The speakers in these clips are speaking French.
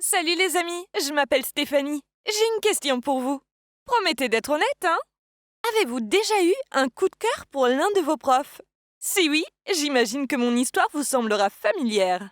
Salut les amis, je m'appelle Stéphanie. J'ai une question pour vous. Promettez d'être honnête, hein? Avez-vous déjà eu un coup de cœur pour l'un de vos profs? Si oui, j'imagine que mon histoire vous semblera familière.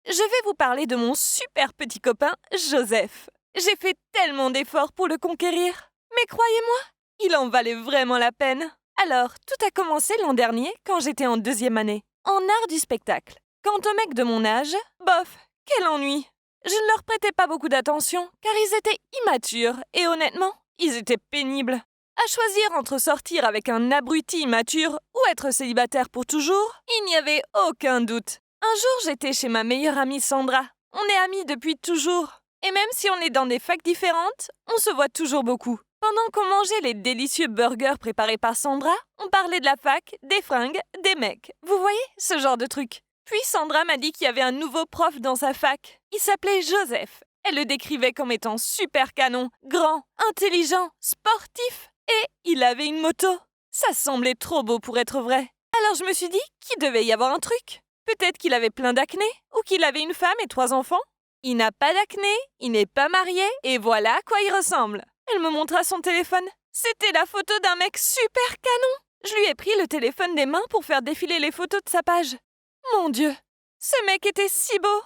Je vais vous parler de mon super petit copain, Joseph. J'ai fait tellement d'efforts pour le conquérir. Mais croyez-moi, il en valait vraiment la peine. Alors, tout a commencé l'an dernier, quand j'étais en 2e année, en art du spectacle. Quant aux mecs de mon âge, bof, quel ennui! Je ne leur prêtais pas beaucoup d'attention, car ils étaient immatures, et honnêtement, ils étaient pénibles. À choisir entre sortir avec un abruti immature ou être célibataire pour toujours, il n'y avait aucun doute. Un jour, j'étais chez ma meilleure amie Sandra. On est amis depuis toujours. Et même si on est dans des facs différentes, on se voit toujours beaucoup. Pendant qu'on mangeait les délicieux burgers préparés par Sandra, on parlait de la fac, des fringues, des mecs. Vous voyez, ce genre de truc. Puis Sandra m'a dit qu'il y avait un nouveau prof dans sa fac. Il s'appelait Joseph. Elle le décrivait comme étant super canon, grand, intelligent, sportif. Et il avait une moto. Ça semblait trop beau pour être vrai. Alors je me suis dit qu'il devait y avoir un truc. Peut-être qu'il avait plein d'acné, ou qu'il avait une femme et 3 enfants. Il n'a pas d'acné, il n'est pas marié, et voilà à quoi il ressemble. Elle me montra son téléphone. C'était la photo d'un mec super canon. Je lui ai pris le téléphone des mains pour faire défiler les photos de sa page. Mon Dieu, ce mec était si beau.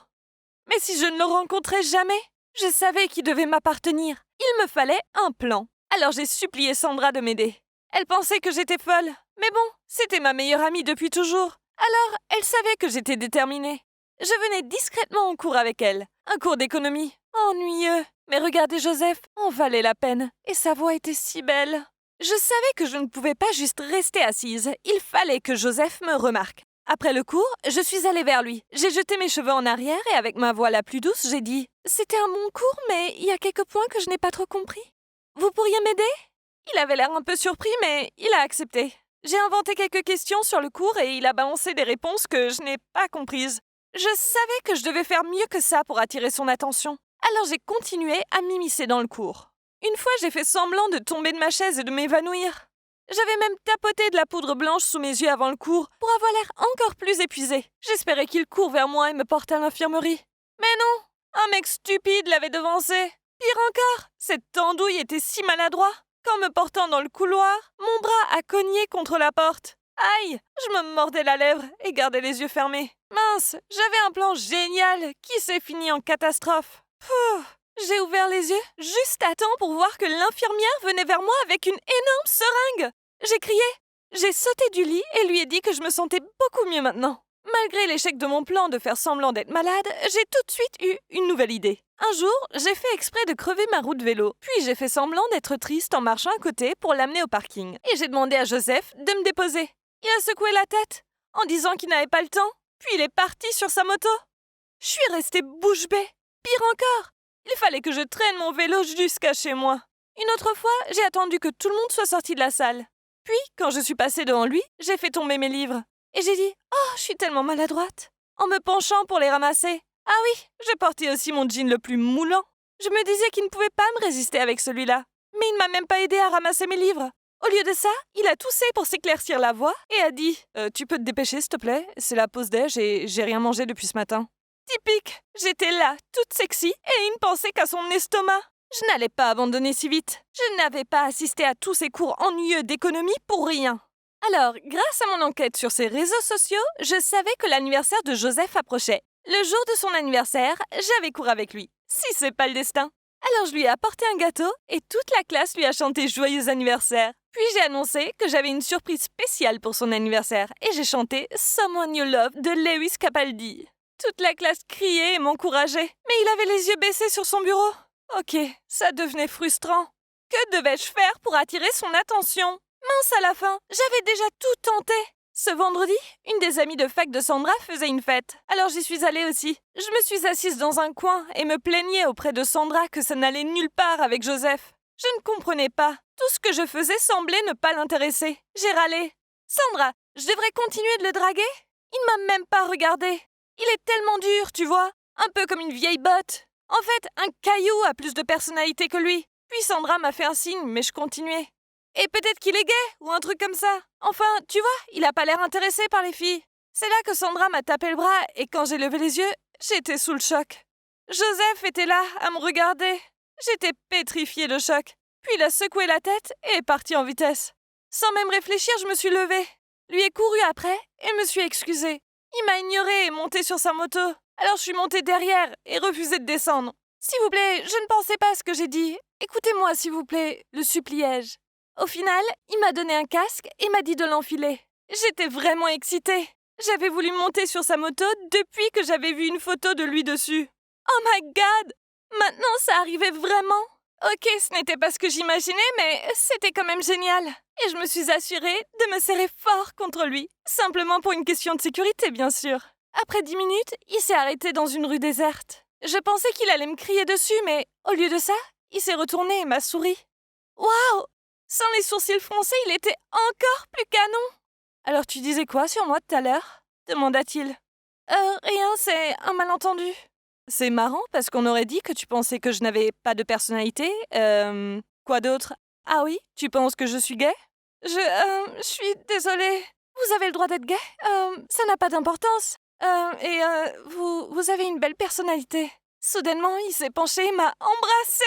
Mais si je ne le rencontrais jamais, je savais qu'il devait m'appartenir. Il me fallait un plan. Alors j'ai supplié Sandra de m'aider. Elle pensait que j'étais folle. Mais bon, c'était ma meilleure amie depuis toujours. Alors, elle savait que j'étais déterminée. Je venais discrètement en cours avec elle. Un cours d'économie. Ennuyeux. Mais regardez Joseph, en valait la peine. Et sa voix était si belle. Je savais que je ne pouvais pas juste rester assise. Il fallait que Joseph me remarque. Après le cours, je suis allée vers lui. J'ai jeté mes cheveux en arrière et avec ma voix la plus douce, j'ai dit « C'était un bon cours, mais il y a quelques points que je n'ai pas trop compris. Vous pourriez m'aider ?» Il avait l'air un peu surpris, mais il a accepté. J'ai inventé quelques questions sur le cours et il a balancé des réponses que je n'ai pas comprises. Je savais que je devais faire mieux que ça pour attirer son attention. Alors j'ai continué à m'immiscer dans le cours. Une fois, j'ai fait semblant de tomber de ma chaise et de m'évanouir. J'avais même tapoté de la poudre blanche sous mes yeux avant le cours pour avoir l'air encore plus épuisé. J'espérais qu'il court vers moi et me porte à l'infirmerie. Mais non, un mec stupide l'avait devancé. Pire encore, cette andouille était si maladroit qu'en me portant dans le couloir, mon bras a cogné contre la porte. Aïe, je me mordais la lèvre et gardais les yeux fermés. Mince, j'avais un plan génial qui s'est fini en catastrophe. J'ai ouvert les yeux juste à temps pour voir que l'infirmière venait vers moi avec une énorme seringue. J'ai crié. J'ai sauté du lit et lui ai dit que je me sentais beaucoup mieux maintenant. Malgré l'échec de mon plan de faire semblant d'être malade, j'ai tout de suite eu une nouvelle idée. Un jour, j'ai fait exprès de crever ma roue de vélo, puis j'ai fait semblant d'être triste en marchant à côté pour l'amener au parking. Et j'ai demandé à Joseph de me déposer. Il a secoué la tête en disant qu'il n'avait pas le temps, puis il est parti sur sa moto. Je suis restée bouche bée. Pire encore, il fallait que je traîne mon vélo jusqu'à chez moi. Une autre fois, j'ai attendu que tout le monde soit sorti de la salle. Puis, quand je suis passée devant lui, j'ai fait tomber mes livres. Et j'ai dit « Oh, je suis tellement maladroite !» en me penchant pour les ramasser. Ah oui, je portais aussi mon jean le plus moulant. Je me disais qu'il ne pouvait pas me résister avec celui-là. Mais il ne m'a même pas aidé à ramasser mes livres. Au lieu de ça, il a toussé pour s'éclaircir la voix et a dit « Tu peux te dépêcher, s'il te plaît? C'est la pause déj et j'ai rien mangé depuis ce matin. » Typique. J'étais là, toute sexy, et il ne pensait qu'à son estomac. Je n'allais pas abandonner si vite. Je n'avais pas assisté à tous ces cours ennuyeux d'économie pour rien. Alors, grâce à mon enquête sur ses réseaux sociaux, je savais que l'anniversaire de Joseph approchait. Le jour de son anniversaire, j'avais cours avec lui. Si c'est pas le destin. Alors je lui ai apporté un gâteau et toute la classe lui a chanté joyeux anniversaire. Puis j'ai annoncé que j'avais une surprise spéciale pour son anniversaire et j'ai chanté Someone You Love de Lewis Capaldi. Toute la classe criait et m'encourageait, mais il avait les yeux baissés sur son bureau. Ok, ça devenait frustrant. Que devais-je faire pour attirer son attention? Mince à la fin, j'avais déjà tout tenté. Ce vendredi, une des amies de fac de Sandra faisait une fête, alors j'y suis allée aussi. Je me suis assise dans un coin et me plaignais auprès de Sandra que ça n'allait nulle part avec Joseph. Je ne comprenais pas. Tout ce que je faisais semblait ne pas l'intéresser. J'ai râlé. Sandra, je devrais continuer de le draguer? Il ne m'a même pas regardé. Il est tellement dur, tu vois, un peu comme une vieille botte. En fait, un caillou a plus de personnalité que lui. Puis Sandra m'a fait un signe, mais je continuais. Et peut-être qu'il est gay, ou un truc comme ça. Enfin, tu vois, il a pas l'air intéressé par les filles. C'est là que Sandra m'a tapé le bras, et quand j'ai levé les yeux, j'étais sous le choc. Joseph était là, à me regarder. J'étais pétrifiée de choc. Puis il a secoué la tête et est parti en vitesse. Sans même réfléchir, je me suis levée. Lui ai couru après et me suis excusée. Il m'a ignorée et monté sur sa moto. Alors je suis montée derrière et refusé de descendre. S'il vous plaît, je ne pensais pas à ce que j'ai dit. Écoutez-moi, s'il vous plaît, le suppliai-je. Au final, il m'a donné un casque et m'a dit de l'enfiler. J'étais vraiment excitée. J'avais voulu monter sur sa moto depuis que j'avais vu une photo de lui dessus. Oh my God! Maintenant, ça arrivait vraiment. Ok, ce n'était pas ce que j'imaginais, mais c'était quand même génial. Et je me suis assurée de me serrer fort contre lui. Simplement pour une question de sécurité, bien sûr. Après 10 minutes, il s'est arrêté dans une rue déserte. Je pensais qu'il allait me crier dessus, mais au lieu de ça, il s'est retourné et m'a souri. Waouh! Sans les sourcils froncés, il était encore plus canon. Alors tu disais quoi sur moi tout à l'heure? Demanda-t-il. Rien, c'est un malentendu. C'est marrant parce qu'on aurait dit que tu pensais que je n'avais pas de personnalité. Quoi d'autre? Ah oui, tu penses que je suis gay? Je suis désolée. Vous avez le droit d'être gay? Ça n'a pas d'importance. Vous avez une belle personnalité. Soudainement, il s'est penché et m'a embrassée.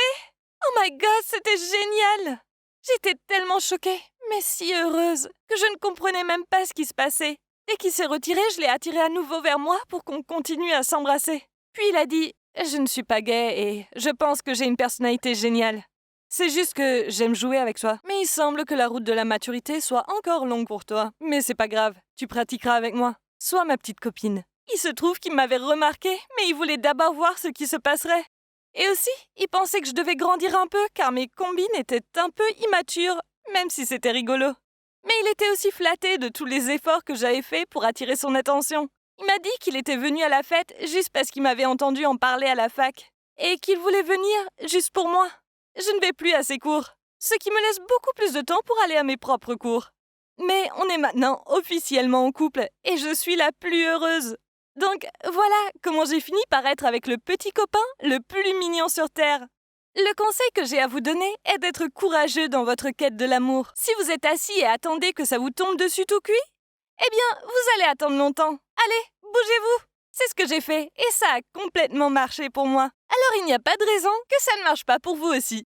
Oh my God, c'était génial! J'étais tellement choquée, mais si heureuse, que je ne comprenais même pas ce qui se passait. Dès qu'il s'est retiré, je l'ai attiré à nouveau vers moi pour qu'on continue à s'embrasser. Puis il a dit « Je ne suis pas gay et je pense que j'ai une personnalité géniale. C'est juste que j'aime jouer avec toi. Mais il semble que la route de la maturité soit encore longue pour toi. Mais c'est pas grave, tu pratiqueras avec moi. Sois ma petite copine. » Il se trouve qu'il m'avait remarqué, mais il voulait d'abord voir ce qui se passerait. Et aussi, il pensait que je devais grandir un peu car mes combines étaient un peu immatures, même si c'était rigolo. Mais il était aussi flatté de tous les efforts que j'avais faits pour attirer son attention. Il m'a dit qu'il était venu à la fête juste parce qu'il m'avait entendu en parler à la fac. Et qu'il voulait venir juste pour moi. Je ne vais plus à ses cours, ce qui me laisse beaucoup plus de temps pour aller à mes propres cours. Mais on est maintenant officiellement en couple et je suis la plus heureuse. Donc voilà comment j'ai fini par être avec le petit copain le plus mignon sur Terre. Le conseil que j'ai à vous donner est d'être courageux dans votre quête de l'amour. Si vous êtes assis et attendez que ça vous tombe dessus tout cuit, eh bien, vous allez attendre longtemps. Allez, bougez-vous! C'est ce que j'ai fait et ça a complètement marché pour moi. Alors il n'y a pas de raison que ça ne marche pas pour vous aussi.